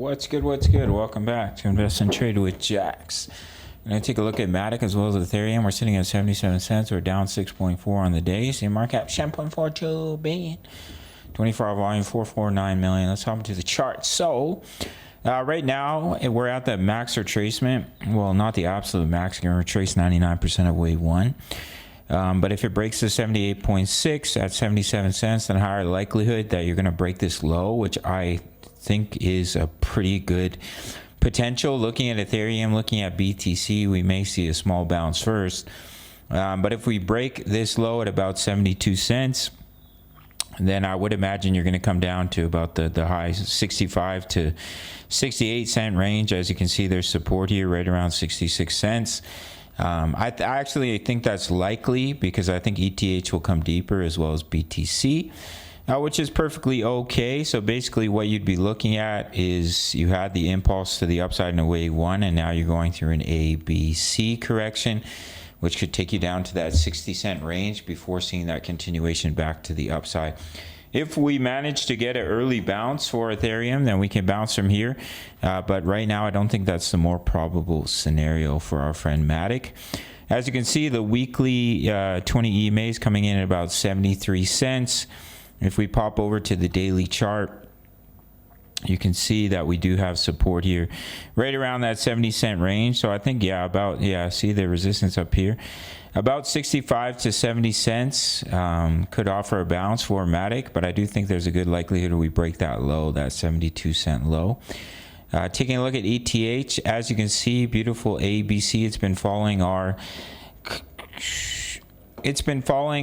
What's good? What's good? Welcome back to Invest and Trade with Jax. I'm going to take a look at Matic as well as Ethereum. We're sitting at 77 cents. We're down 6.4 on the day. Same market cap 7.42 billion. 24-hour volume 449 million. Let's hop into the chart. So right now we're at the max retracement. Well, not the absolute max. We're going to retrace 99% of wave one. But if it breaks the 78.6 at 77 cents, then higher likelihood that you're going to break this low, which I think is a pretty good potential. Looking at Ethereum, looking at BTC, we may see a small bounce first. But if we break this low at about 72 cents, then I would imagine you're going to come down to about the high 65 to 68 cent range. As you can see, there's support here right around 66 cents. I actually think that's likely because I think ETH will come deeper as well as BTC, which is perfectly okay. So basically what you'd be looking at is you had the impulse to the upside in a wave one, and now you're going through an ABC correction, which could take you down to that 60 cent range before seeing that continuation back to the upside. If we manage to get an early bounce for Ethereum, then we can bounce from here. But right now, I don't think that's the more probable scenario for our friend Matic. As you can see, the weekly 20 EMA is coming in at about 73 cents. If we pop over to the daily chart, you can see that we do have support here right around that 70 cent range. So I think, see the resistance up here. About 65 to 70 cents could offer a bounce for Matic, but I do think there's a good likelihood we break that low, that 72 cent low. Taking a look at ETH, as you can see, beautiful ABC. It's been following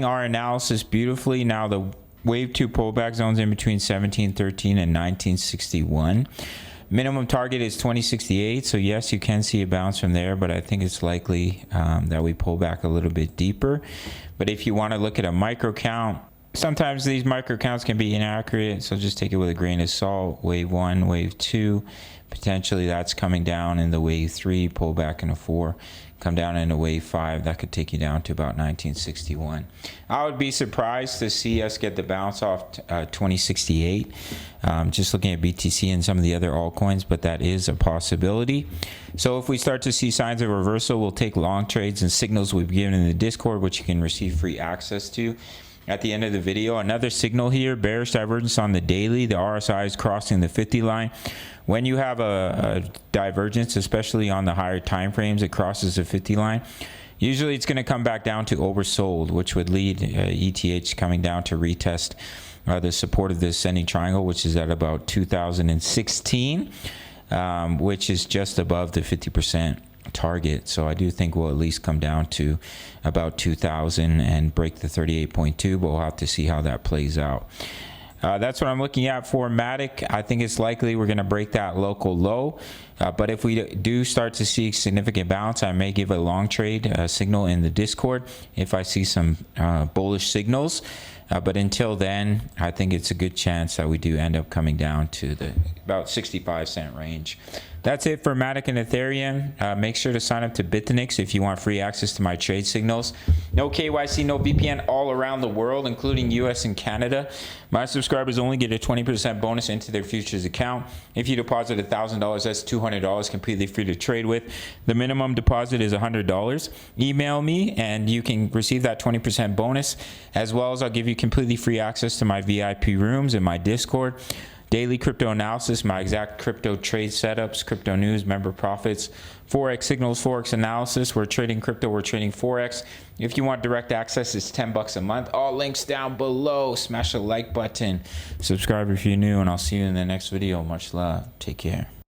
our analysis beautifully. Now the wave 2 pullback zones in between 1713 and 1961. Minimum target is 2068, so yes, you can see a bounce from there, but I think it's likely that we pull back a little bit deeper. But if you want to look at a micro count, sometimes these micro counts can be inaccurate, so just take it with a grain of salt. Wave 1, wave 2, potentially that's coming down in the wave 3, pull back in a 4, come down in a wave 5, that could take you down to about 1961. I would be surprised to see us get the bounce off 2068, just looking at BTC and some of the other altcoins, but that is a possibility. So if we start to see signs of reversal, we'll take long trades and signals we've given in the Discord, which you can receive free access to at the end of the video. Another signal here, bearish divergence on the daily. The RSI is crossing the 50 line. When you have a divergence, especially on the higher time frames, it crosses the 50 line. Usually it's going to come back down to oversold, which would lead ETH coming down to retest the support of this ascending triangle, which is at about 2016, which is just above the 50% target. So I do think we'll at least come down to about 2000 and break the 38.2, but we'll have to see how that plays out. That's what I'm looking at for Matic. I think it's likely we're going to break that local low, but if we do start to see significant bounce, I may give a long trade signal in the Discord if I see some bullish signals. But until then, I think it's a good chance that we do end up coming down to the about 65 cent range. That's it for Matic and Ethereum. Make sure to sign up to Bitfinex if you want free access to my trade signals. No KYC, no VPN all around the world, including US and Canada. My subscribers only get a 20% bonus into their futures account. If you deposit $1,000, that's $200 completely free to trade with. The minimum deposit is $100. Email me and you can receive that 20% bonus, as well as I'll give you completely free access to my VIP rooms and my Discord. Daily crypto analysis, my exact crypto trade setups, crypto news, member profits, Forex signals, Forex analysis. We're trading crypto, we're trading Forex. If you want direct access, it's $10 a month. All links down below. Smash the like button. Subscribe if you're new, and I'll see you in the next video. Much love. Take care.